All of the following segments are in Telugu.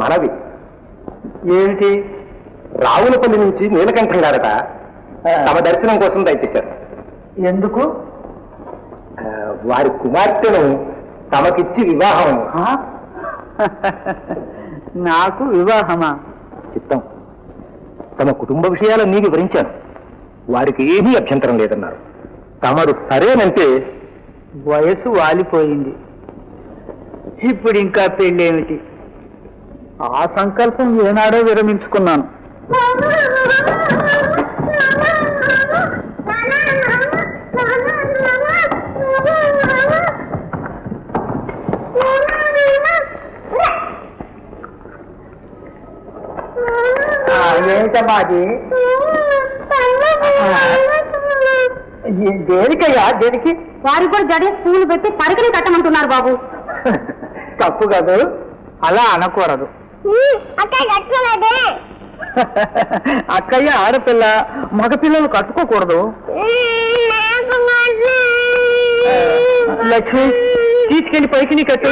మనవి. ఏమిటి? రావులపల్లి నుంచి నీలకంఠం గారట తమ దర్శనం కోసం దయచేశారు. ఎందుకు? వారి కుమార్తెను తమకిచ్చి వివాహం. నాకు వివాహమా? చిత్తం. తమ కుటుంబ విషయాలన్నీ వివరించాను. వారికి ఏమీ అభ్యంతరం లేదన్నారు. తమరు సరేనంటే. వయసు వాలిపోయింది, ఇప్పుడు ఇంకా పెళ్ళేమిటి? ఆ సంకల్పం ఏనాడో విరమించుకున్నాను. ఏంటమ్మా అది? దేనికయ్యా? దేనికి? వారికి కూడా జడే పూలు పెట్టి పరికని కట్టమంటున్నారు బాబు. తప్పు కాదు, అలా అనకూడదు. అక్కయ్య ఆడపిల్ల, మగపిల్లలు కట్టుకోకూడదు. లక్ష్మి, తీసుకెళ్లి పైకి నీ కట్టు.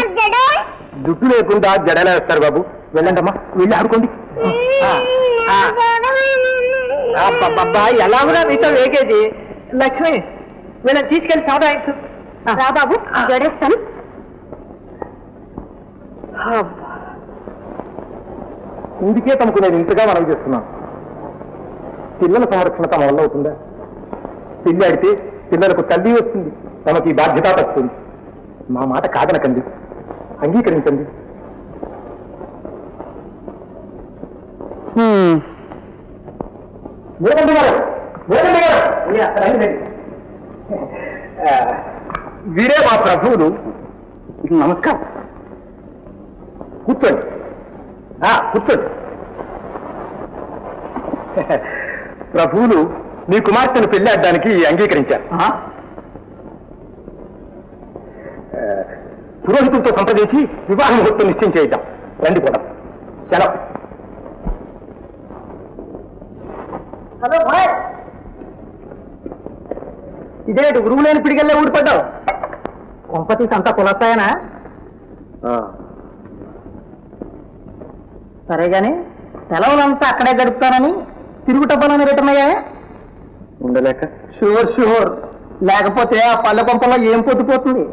జుట్టు లేకుండా జడలా వేస్తారు బాబు. వెళ్ళండమ్మా, వెళ్ళి ఆడుకోండి. ఎలా కూడా మీతో వేగేది. లక్ష్మి, వీళ్ళని తీసుకెళ్లి సముదాయించు. రా బాబు, జడేస్తాను. ఇందుకే తమకు నేను ఇంతగా మనవి చేస్తున్నాను. పిల్లల సంరక్షణ తమ వల్ల అవుతుందా? పిల్లి ఆడితే పిల్లలకు తల్లి వస్తుంది, తమకి బాధ్యత తప్పుతుంది. మా మాట కాదనకండి, అంగీకరించండి. వీరే మా ప్రభువులు. నమస్కారం. కూర్చోండి, కూర్చోండి. ప్రభువులు మీ కుమార్తెను పెళ్లి ఆడడానికి అంగీకరించారు. పురోహితులతో సంప్రదించి వివాహ ముహూర్తం నిశ్చయం చేద్దాం. రండి కూడా. సెలవు. హలో భాయ్, ఇదేంటి గురువు లేని పిడిగల్లే ఊడిపడ్డావు? కొంపతీసి అంతా కులస్తాయనా? సరే గాని సెలవులంతా అక్కడే గడుపుతానని తిరుగుటబ్బలని రిటర్న్ అయ్యాయా? ఉండలేక. షూర్ షూర్, లేకపోతే ఆ పల్లె కొంపలో ఏం పొద్దుపోతుంది?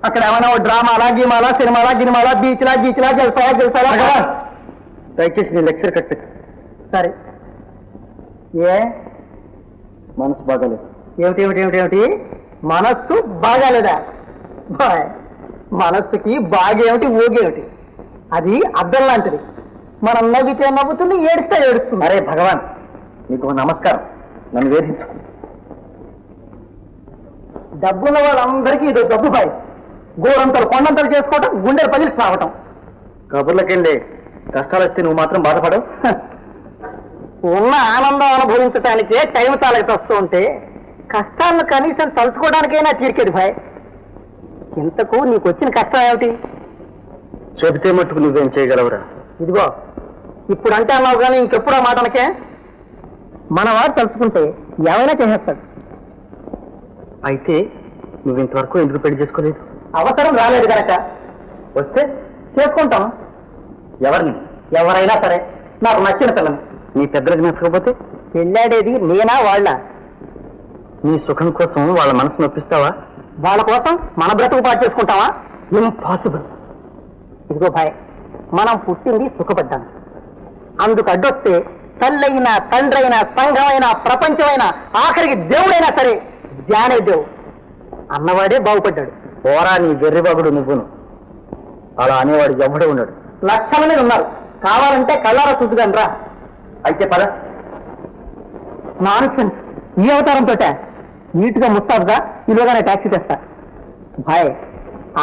అక్కడ ఏమైనా డ్రామాలా, గీమాలా, సినిమాలా, గినిమాలా, బీచ్లా గీచ్లా, గెలిసాలా గెలిసాలా? దయచేసి నీ లెక్చర్ కట్టు. సరే. ఏ మనసు బాగాలేదు. ఏమిటి? మనస్సు బాగాలేదా? మనస్సుకి బాగేమిటి, ఊగేమిటి? అది అద్దం లాంటిది. మనం నవ్వితే నవ్వుతుంది, ఏడిస్తే ఏడుస్తుంది. అరే భగవాన్, నీకు నమస్కారం. నన్ను వేధించు. డబ్బున్న వాళ్ళందరికీ ఇదో డబ్బు బాయ్. గోరంతలు కొండంతలు చేసుకోవటం, గుండెలు పగిలి సాగటం. కబుర్లకెళ్ళి కష్టాలు వస్తే నువ్వు మాత్రం బాధపడవు. ఉన్న ఆనందం అనుభవించడానికే టైం తాలకి వస్తూ ఉంటే కష్టాలను కనీసం తలుచుకోవడానికైనా తీరికేది భాయ్. ఇంతకు నీకు వచ్చిన కష్టం ఏమిటి? చెబితే మట్టుకు నువ్వేం చేయగలవురా? ఇదిగో, ఇప్పుడు అంటే అన్నావు కానీ ఇంకెప్పుడు ఆ మాటనకే. మనవాడు తలుచుకుంటే ఏమైనా చేసేస్తాడు. అయితే నువ్వు ఇంతవరకు ఎందుకు పెళ్లి చేసుకోలేదు? అవసరం రాలేదు కనుక. వస్తే చేసుకుంటాం. ఎవరిని? ఎవరైనా సరే, నాకు నచ్చిన పిల్లని. నీ పెద్దలకు నచ్చకపోతే పెళ్ళాడేది నేనా వాళ్ళ? నీ సుఖం కోసం వాళ్ళ మనసు నొప్పిస్తావా? వాళ్ళ కోసం మన బ్రతుకు పాటు చేసుకుంటావా? ఇంపాసిబుల్. ఇదిగో భాయ్, మనం పుట్టింది సుఖపడ్డాం. అందుకు అడ్డొస్తే తల్లైనా, తండ్రైనా, సంఘమైనా, ప్రపంచమైనా, ఆఖరికి దేవుడైనా సరే ధ్యానే దేవు అన్నవాడే బాగుపడ్డాడు. పోరా నీ వెర్రిబాగుడు నువ్వును. అలా అనేవాడు ఎవడే ఉన్నాడు. లక్షల మీద ఉన్నారు. కావాలంటే కళ్ళారా చూసుగాని రా. అయితే పద. నాన్సెన్స్. ఈ అవతారంతో నీట్గా ముస్తాబుగా ఇలాగానే ట్యాక్సీ తెస్తా. భాయ్,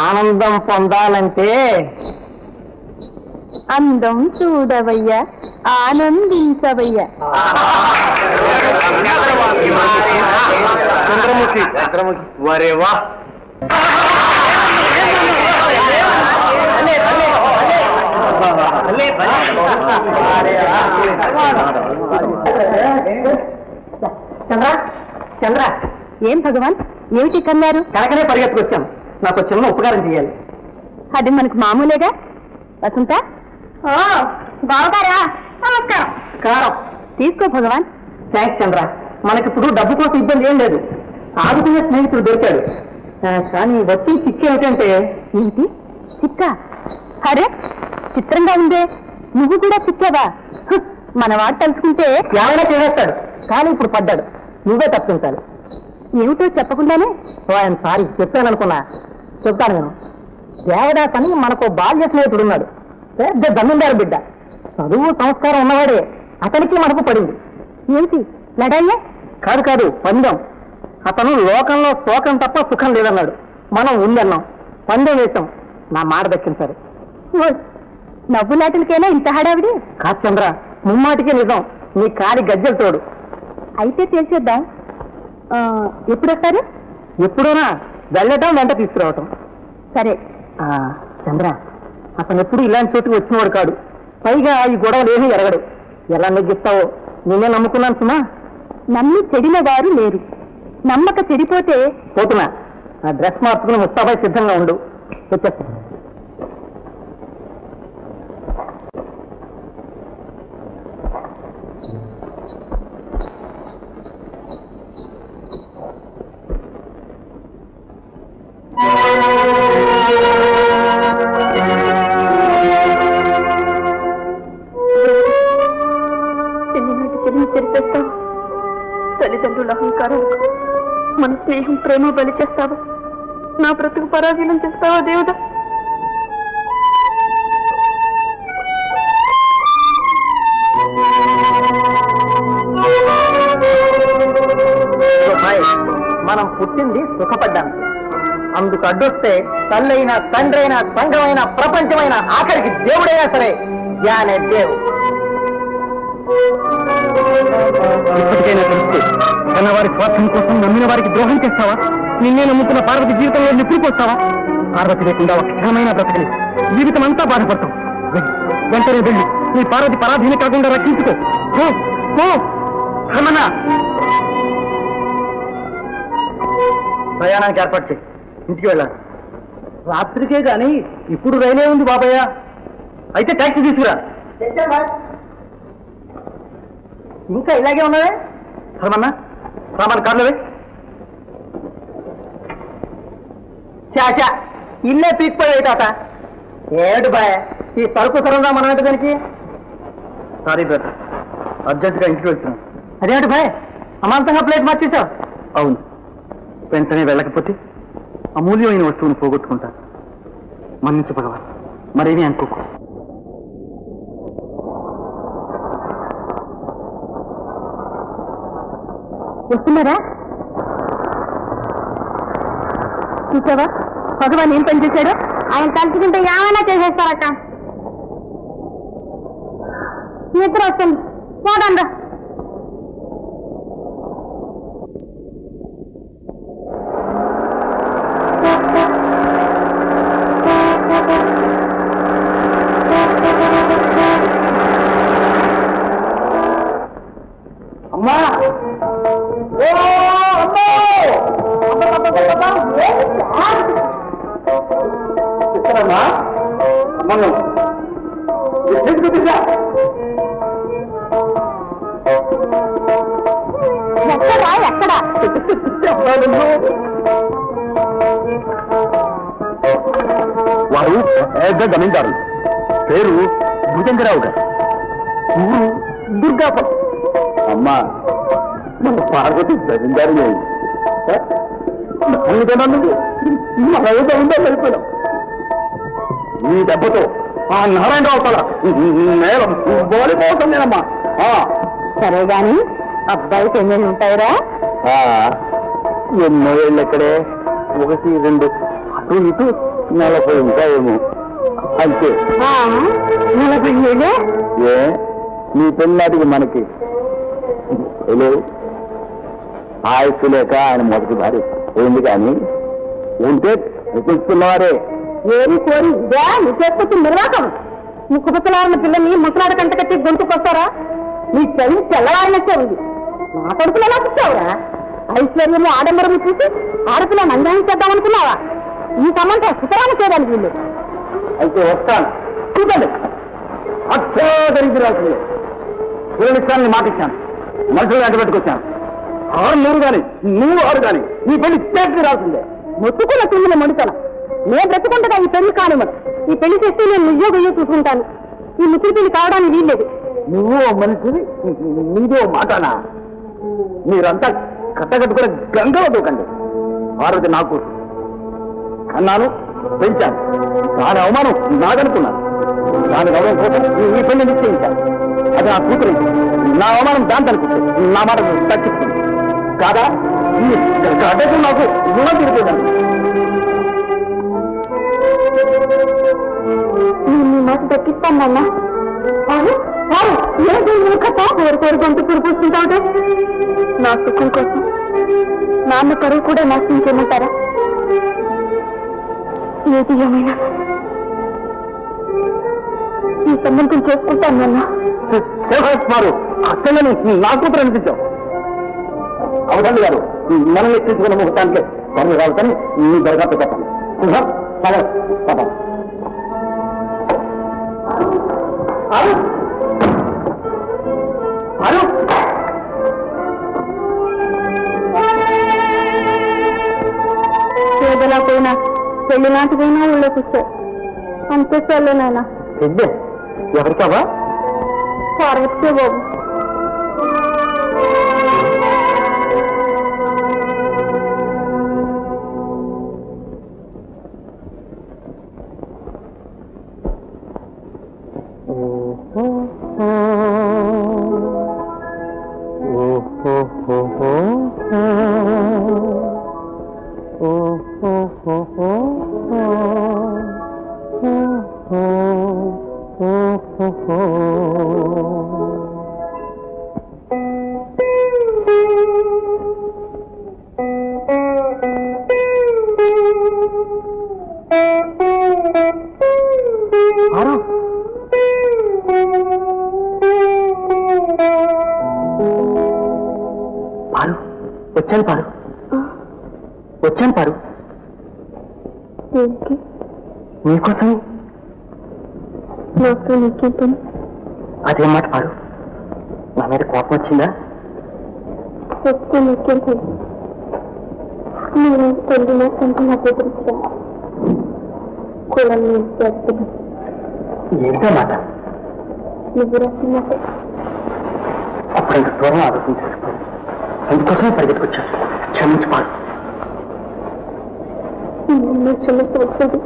ఆనందం పొందాలంటే అందం చూడవయ్యా, ఆనందించవయ్యా. చంద్రముఖి వరేవా. చంద్ర, చంద్ర. ఏం భగవాన్, ఏమిటి కన్నారు? కనకనే పరిగెత్తుకొచ్చాం. నాకు చిన్న ఉపకారం చేయాలి. అది మనకు మామూలేగా. వసంత, ఓ బావగారా, నమస్కారం. కారం తీసుకో భగవాన్. థ్యాంక్స్ చంద్ర. మనకిప్పుడు డబ్బు కోసం ఇబ్బంది ఏం లేదు. ఆదుకునే స్నేహితుడు దొరికాడు. కానీ వచ్చి చిక్కు ఏమిటంటే, ఏంటి చిక్క? అరే చిత్రంగా ఉందే, నువ్వు కూడా చిక్కావా? మన వాడు తలుచుకుంటే ఏమైనా చేసేస్తాడు. కానీ ఇప్పుడు పడ్డాడు. నువ్వే తప్పించాలి. ఏమిటో చెప్పకుండానే. ఆయన సారీ చెప్పాననుకున్నా. చెప్తాను నేను. దేవదాస్ అని మనకు బాల్య స్నేహితుడు ఉన్నాడు. పెద్ద జమీందారు బిడ్డ. చదువు సంస్కారం ఉన్నవాడే. అతనికి మనకు పడింది. ఏమిటి లడాయ్యే? కాదు కాదు, పందెం. అతను లోకంలో శోకం తప్ప సుఖం లేదన్నాడు. మనం ఉందన్నాం. పందెం వేశాం. నా మాట దక్కించారు. నవ్వులాటలకైనా ఇంత హడావిడి? కాదు చంద్ర, ముమ్మాటికి నిజం. నీ కాలి గజ్జలు తోడు. అయితే తెలిసేద్దాం. ఎప్పుడు వస్తారు? ఎప్పుడైనా వెళ్ళటం వెంట తీసుకురావటం. సరే. చంద్ర, అతను ఎప్పుడు ఇలాంటి చోటుకు వచ్చినవాడు కాడు. పైగా ఈ గొడవలు ఏమీ ఎరగడు. ఎలా నెగ్గిస్తావో నేనే నమ్ముకున్నాను సుమా. నమ్మి చెడిన వారు లేరు. నమ్మక చెడిపోతే పోతున్నా. ఆ డ్రెస్ మార్చుకుని ముస్తాబై సిద్ధంగా ఉండు. వచ్చేస్తా. చిన్ననాటి చెల్లిని చెరిపేస్తావు. తల్లిదండ్రుల అహంకారం, మన స్నేహం, ప్రేమ బలి చేస్తావా? నా బ్రతుకు పరాధీనం చేస్తావా దేవుడా? మనం పుట్టింది సుఖపడ్డానికి. అందుకు అడ్డొస్తే తల్లైనా, తండ్రైనా, సంఘమైనా, ప్రపంచమైన, ఆఖరికి దేవుడైనా సరే జ్ఞానే దేవు. ఇప్పటికైనా తెలిస్తే కన్నవారి స్వార్థం కోసం నమ్మిన వారికి ద్రోహం చేస్తావా? నిన్నే నమ్ముతున్న పార్వతి జీవితంలో నిప్పుకొస్తావా? పార్వతి లేకుండా ఒక క్షణమైన బ్రతకని జీవితం అంతా బాధపడతాం. వెంటనే వెళ్ళి నీ పార్వతి పరాధీన కాకుండా రక్షించుకో. ప్రయాణానికి ఏర్పాటు చేయి. ఇంటికి వెళ్ళాలి. రాత్రికే గాని ఇప్పుడు రైలే ఉంది బాబయ్య. అయితే ట్యాక్సీ తీసుకురా. ఇంకా ఇలాగే ఉన్నదే. సరమన్నా సామాన్ కార్లవే. చాచా ఇల్లే పీక్పోయాయి తాత. ఏడు బాయ్, ఈ సరుకు సరంగా మనం అంటే దానికి. సారీ బ్రదర్, అర్జెంట్గా ఇంటికి వెళ్తున్నాం. అదేంటి బాయ్, అమాంతంగా ప్లేట్ మార్చేసావు? అవును, వెంటనే వెళ్ళకపోతే అమూల్యమైన వస్తువును పోగొట్టుకుంటా. మన్నించు భగవాన్, మరేమీ అనుకోకు. వస్తున్నారా? చూసావా భగవాన్ ఏం పని చేశాడు? ఆయన తలుచుకుంటే ఏమైనా చేసేస్తారట. నిద్ర వస్తుంది, పోదండా. అమ్మా, ఇస్తారమ్మా. అమ్మను ఎక్కడా ఎక్కడా? వారు పెద్ద జమీందారు. పేరు భుజంగరావు గారు. ఊరు దుర్గాపురం. అమ్మా, మన పార్వతి జమీందారు అయిపోయాం. ఈ దెబ్బతో ఆ నారాయణరావు తల నేల బోలిపోతుందేనమ్మా. సరే గాని అబ్బాయికి ఎన్ని ఉంటాయిరా? ఎన్నో ఏళ్ళు ఎక్కడే, 1, 2 అటు ఇటు 40 ఉంటాయేమో అంతే. 40 ఏళ్ళే? ఏ నీ పెళ్ళాటికి మనకి ఆయుస్సు లేక ఆయన మొదటి భార్య ఏంది కానీ ఉంటే చూసుకున్నవారే. ఏమి కోరి ఇదే నిచేస్తుంది నిర్వాహకం. ముక్కుపచ్చలారిన పిల్లల్ని ముసలాడ కంట కట్టి గొంతుకొస్తారా? నీ చెల్లి తెల్లవారినట్టే ఉంది. నా కొడుకులు ఎలా చూస్తావురా? ఐశ్వర్యము ఆడంబరము చూసి ఆడపిల్లని అన్యాయం చేద్దామనుకున్నావా? ఈ సంబంధం సుతరాన్ని చేయడానికి వీళ్ళు. అయితే వస్తాను, చూడండి. జరిగి రాసింది. ప్రేమిస్తానని మాట ఇచ్చాను, మనుషులు వెంట పెట్టుకొచ్చాను. 6 కానీ నువ్వు 6 కానీ నీ పెళ్లి చేసి రాసిందే. మొత్తుకున్న పిల్లల మణితన నేను బ్రతుకుంటా ఈ పెళ్లి కానివ్వను. ఈ పెళ్లి చేస్తే నేను నువ్వో గయ్యో చూసుకుంటాను. ఈ ముక్కుడు పెళ్లి కావడానికి వీల్లేదు. నువ్వు మనిషివి, నీదో మాటనా? మీరంతా కట్టగట్టుకుని గంగలో దూకండి. పార్వతి నాకు అన్నాను, పెంచాను. దాని అవమానం నాదనుకున్నాను. దాని గౌరవం కోసం ఈ పెళ్లి నిశ్చయించాను. అది నా కూతురు. నా అవమానం దాంతో అనుకుంటుంది. నా మాట తగ్గిస్తుంది కాదా? ఈ గడ్డకు నాకు రుణం తిరిగేదాన్ని. నేను నీ మాట దక్కిస్తాను నాన్న. కోరు గొంతు పురిపోస్తుంటావుటే నా సుఖం కోసం నాన్న పరువు కూడా నాశనం చేయమంటారా? ఏది ఏమైనా ఈ సంబంధం చేసుకుంటాను నాన్న. శేఖర్ అక్కడని నా కూతురు అనిపించావు. అవదండి గారు, మనం ఎత్తించుకున్న ముహూర్తానికి పనులు రావుతాని నీ దరఖాస్తు చెప్పండి. పాపం పేదలా పోయినా పెళ్లి నాటికైనా ఊళ్ళోకి వస్తాయి. అంతే చాలే నాయన. పెద్ద ఎవరికావా? పార్వతికే బాబు. వచ్చాను పారు, వచ్చాను పారు. నీకోసం. నాకు నీకేం పని? అదేం మాట పారు? నా మీద కోపం వచ్చిందా? వస్తే నీకేం పని? నేను తల్లి నాకంటే నాకు ఎదురుస్తా కులం చేస్తున్నా. ఏంటో మాట? నువ్వు రాసినట్టే. అప్పుడు ఇంత దూరం ఆలోచించేసుకో. అందుకోసమే పరిగెత్తుకొచ్చాను. క్షమించి పాడు. క్షమిస్తూ వస్తుంది.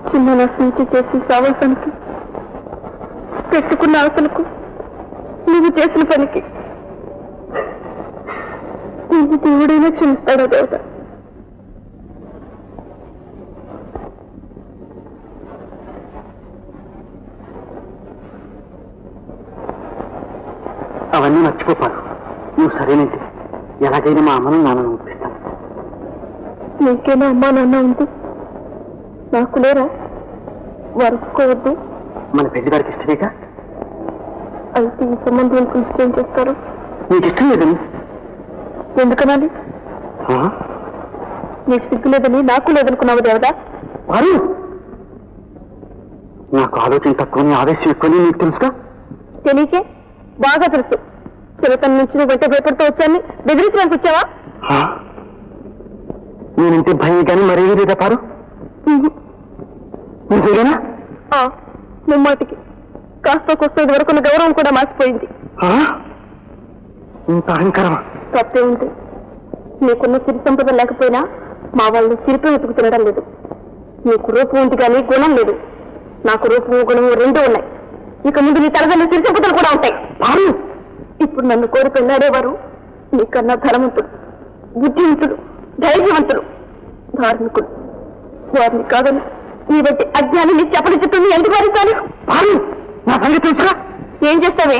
చిన్న నష్టంకి చేసి సావాసానికి పెట్టుకున్న ఆశలకు నువ్వు చేసిన పనికి నువ్వు దేవుడైనా క్షమిస్తాడా దేవత? అవన్నీ మర్చిపోపాడు. నువ్వు సరేనంటే ఎలాగైనా మా అమ్మను నాన్నను ఒప్పిస్తాను. నీకేనా అమ్మా నాన్న ఉంది? నాకు లేరా? వరుసుకోవద్దు. మన పెళ్లి వారికి ఇష్టమేగా? అయితే ఈ సంబంధం కృషి ఏం చేస్తారు? నీకు ఇష్టం లేదని ఎందుకనాలి? నీకు సిగ్గు లేదని నాకు లేదనుకున్నావు దేవదా? వారు నాకు ఆలోచన తక్కువని ఆవేశం ఎక్కువని నీకు తెలుసుగా? తెలియకే? బాగా తెలుసు. చిరతన నుంచి నువ్వు వెంట భయపడుతూ వచ్చాన్ని బెదిరించడానికి వచ్చావా? నేనంటే భయం కానీ మరేమీ లేదా పారు? నీకేనా? ముమ్మాటికి కాస్త కొస్త ఇది వరకున్న గౌరవం కూడా మార్చిపోయింది. ఇంత అహంకారమా? తప్పే ఉంది. నీకున్న సిరి సంపద లేకపోయినా మా వాళ్ళు సిరిపి వెతుకు తినడం లేదు. నీకు రూపం ఉంది కానీ గుణం లేదు. నాకు రూపము గుణము 2 ఉన్నాయి. ఇక ముందు నీ తరగతి సిరి సంపదలు కూడా ఉంటాయి. ఇప్పుడు నన్ను కోరి పెళ్ళాడేవారు నీకన్నా ధనవంతుడు, బుద్ధివంతుడు, ధైర్యవంతుడు, ధార్మికుడు. వారిని కాదని నీ బట్టి అజ్ఞానాన్ని చెప్పని చెప్తుంది ఎందుకు భరిస్తాను? నా సంగతి తెలుసుగా? ఏం చేస్తావే?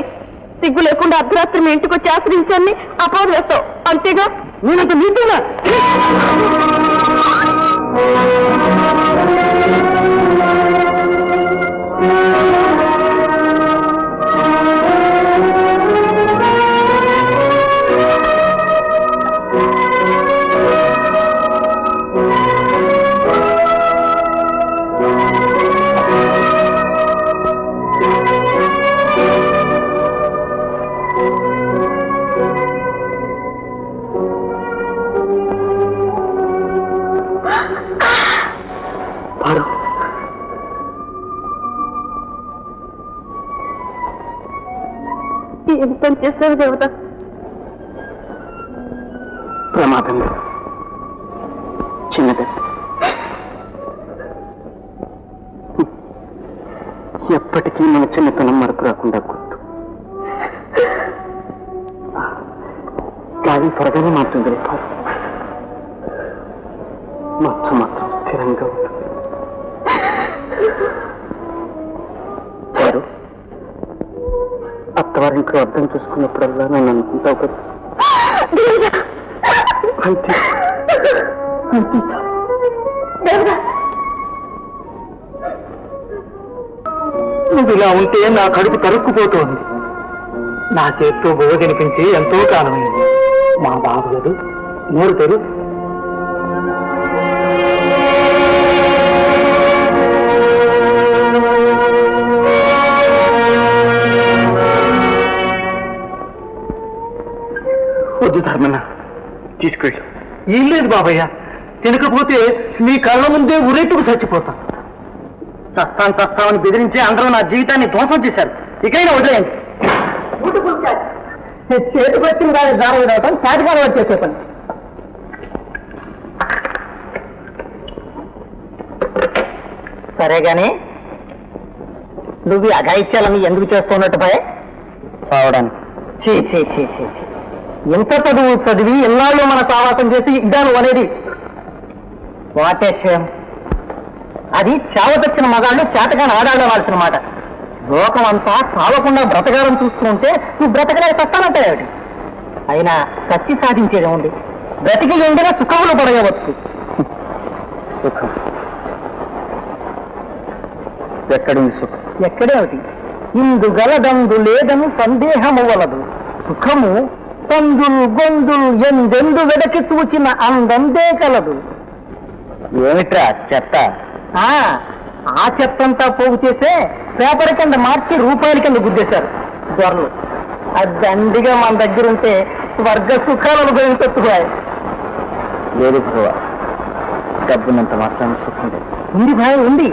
సిగ్గు లేకుండా అర్ధరాత్రి మీ ఇంటికి వచ్చి ఆశ్రయించాన్ని అపవాదం వేస్తావు అంతేగా? నేనంత నీతోనా? ఎంత చేస్తావు దేవత? ప్రమాదం లేదు, చిన్నది. ఎప్పటికీ మన చిన్నతనం మరపు రాకుండా గుర్తు. కానీ త్వరగానే మాత్రం తెలిపారు. మచ్చ మాత్రం స్థిరంగా ఉంటుంది. వారు అత్తవారింట్లో అర్థం చూసుకున్నప్పుడల్లా నన్ను అనుకుంటావు కదా. అంతే అంతే నువ్వు ఇలా ఉంటే నా కడుపు తరుక్కుపోతోంది. నా చేతితో బోవ తినిపించి ఎంతో కాలమైంది. మా బాబు గదు నోరు తెరు. వద్దు ధర్మన్న, తీసుకెళ్ళు. ఏం లేదు బాబయ్య, తినకపోతే నీ కళ్ళ ముందే ఉరేట్టుకు చచ్చిపోతా. చస్తామని బెదిరించి అందరూ నా జీవితాన్ని ధ్వంసం చేశారు. ఇకైనా వదిలేయండి. చేతికి వచ్చిన కానీ దారం రావటం చాటికాడ వచ్చేసే పని. సరే గాని నువ్వు అఘాయిత్యాలని ఎందుకు చేస్తున్నట్టు భయ? చావడానికి. చీ చీ చీ చీ చీ. ఎంత చదువు చదివి ఎన్నాళ్ళు మన సావాసం చేసి ఇద్దాను అనేది వాటేషం. అది చావతచ్చిన మగాళ్ళు చేతగాని ఆడాడవలసిన మాట. లోకం అంతా చావకుండా బ్రతకాలం చూస్తూ ఉంటే నువ్వు బ్రతకలేక చస్తానంటావేమిటి? అయినా సత్తి సాధించేది ఉంది. బ్రతికి ఉండినా సుఖంలో పడగవచ్చు. సుఖం ఎక్కడుంది? సుఖం ఎక్కడేమిటి? ఇందు గలదందు లేదను సందేహము వలదు. సుఖము పందులు గొందులు ఎందెందు వెదకి చూచిన అందందే కలదు. ఏమిట్రా చెత్త? ఆ చెత్తంతా పోగు చేసే పేపర్ కింద మార్చి రూపాయల కింద గుద్దేశారు దొరలు. అది దండిగా మన దగ్గర ఉంటే వర్గ సుఖాలు అనుభవించొచ్చుకోవాలి. లేదు భువ, డబ్బునంత మాత్రం సుఖం లేదు. ఉంది భాయ్, ఉంది.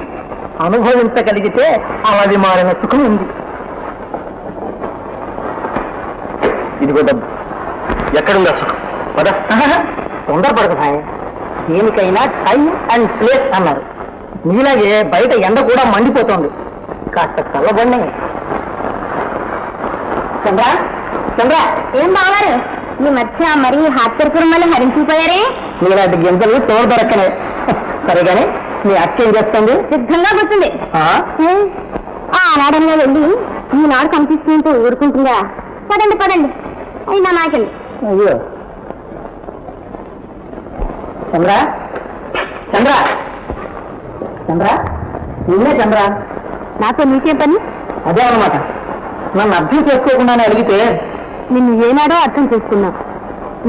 అనుభవించగలిగితే అలాది మారిన సుఖం ఉంది. ఇదిగో డబ్బు. ఎక్కడుందా సుఖం? పద. తొందరపడదు భాయ్, దేనికైనా టైం అండ్ ప్లేస్ అన్నారు. నీలాగే బయట ఎండ కూడా మండిపోతుంది. కాస్త చల్లబడి. చంద్ర చంద్ర, ఏం బాగారు ఈ మధ్య మరి హాస్పిటల్ మళ్ళీ హరించిపోయారే? నీలాంటి గింజలు తోడు దొరకనే. సరే గాని నీ అక్క ఏం చేస్తుంది? సిద్ధంగా కూర్చుంది. ఆనాడంగా వెళ్ళి ఈనాడు కనిపిస్తుంటే ఊరుకుంటుందా? పదండి పదండి. అయినా నాకండి. అయ్యో చంద్ర చంద్ర చంద్ర, నిన్నే చంద్ర. నాతో నీకేం పని? అదే అన్నమాట, నన్ను అర్థం చేసుకోకుండానే అడిగితే. నిన్ను ఏనాడో అర్థం చేసుకున్నా.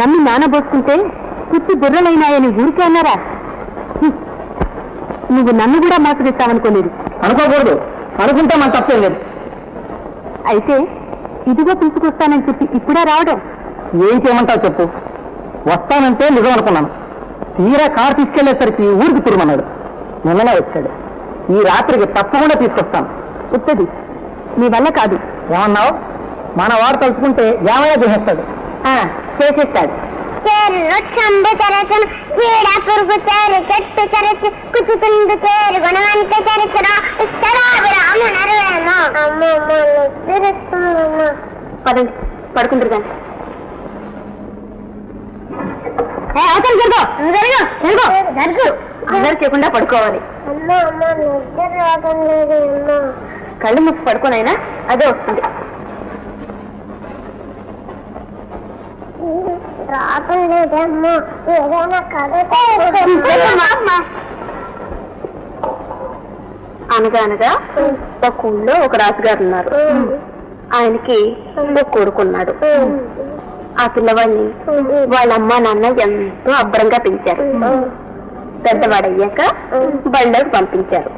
నన్ను నానబోసుకుంటే పుట్టి బుర్రలైనాయని ఊరికే అన్నారా? నువ్వు నన్ను కూడా మోసగిస్తావనుకోలేదు. అనుకోకూడదు, అనుకుంటే మన తప్పేం లేదు. అయితే ఇదిగో తీసుకొస్తానని చెప్పి ఇప్పుడే రావడం? ఏం చేయమంటావు చెప్పు. వస్తానంటే నిజం అనుకున్నాను. తీరా కారు తీసుకెళ్లేసరికి ఊరికి తిరుమన్నాడు. నిన్ననే వచ్చాడు. ఈ రాత్రికి తప్పకుండా తీసుకొస్తాను. ఉత్తది నీ వల్ల కాదు. ఏమన్నావు? మన వాడు తలుచుకుంటే ఏమైనా చేసేస్తాడు. చేసేస్తాడు. చంబు చరచను చీడ పురుగు చేరు చెట్టు చరచు కుచుకుందు చేరు గుణవంత చరచరా పదండి పడుకుంటారు కానీ. అవతల జరుగు జరుగు జరుగు జరుగు. అందరు చేయకుండా పడుకోవాలి. కళ్ళు మూసి పడుకోనైనా అదే వస్తుంది. రాకుండా ఏదైనా అనగా అనగా ఒక ఊళ్ళో ఒక రాజుగారు ఉన్నారు. ఆయనకి ఒక కొడుకున్నాడు. ఆ పిల్లవాడిని వాళ్ళ అమ్మ నాన్న ఎంతో అబ్బరంగా పెంచారు. పెద్దవాడయ్యాక బళ్ళకి పంపించారు.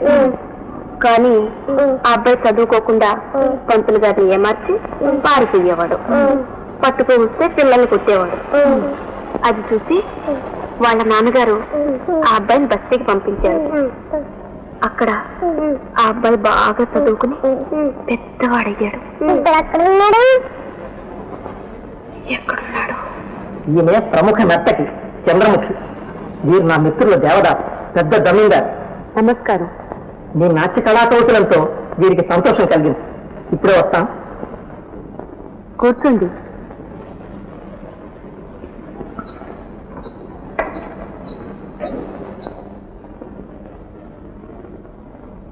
కానీ ఆ అబ్బాయి చదువుకోకుండా పంతులు గారిని ఏమార్చి పారిపోయేవాడు. పట్టుకు వస్తే పిల్లల్ని కొట్టేవాడు. అది చూసి వాళ్ళ నాన్నగారు ఆ అబ్బాయిని బస్తీకి పంపించారు. అక్కడ ఆ అబ్బాయి బాగా చదువుకుని పెద్దవాడయ్యాడు. ఎక్కడున్నాడు? ఈమె ప్రముఖ నర్తకి చంద్రముఖి. వీరు నా మిత్రులు దేవదాస్, పెద్ద జమీందారు. నమస్కారం. మీ నాట్య కళాకౌశలంతో వీరికి సంతోషం కలిగింది. ఇప్పుడే వస్తాం. కూర్చోండి.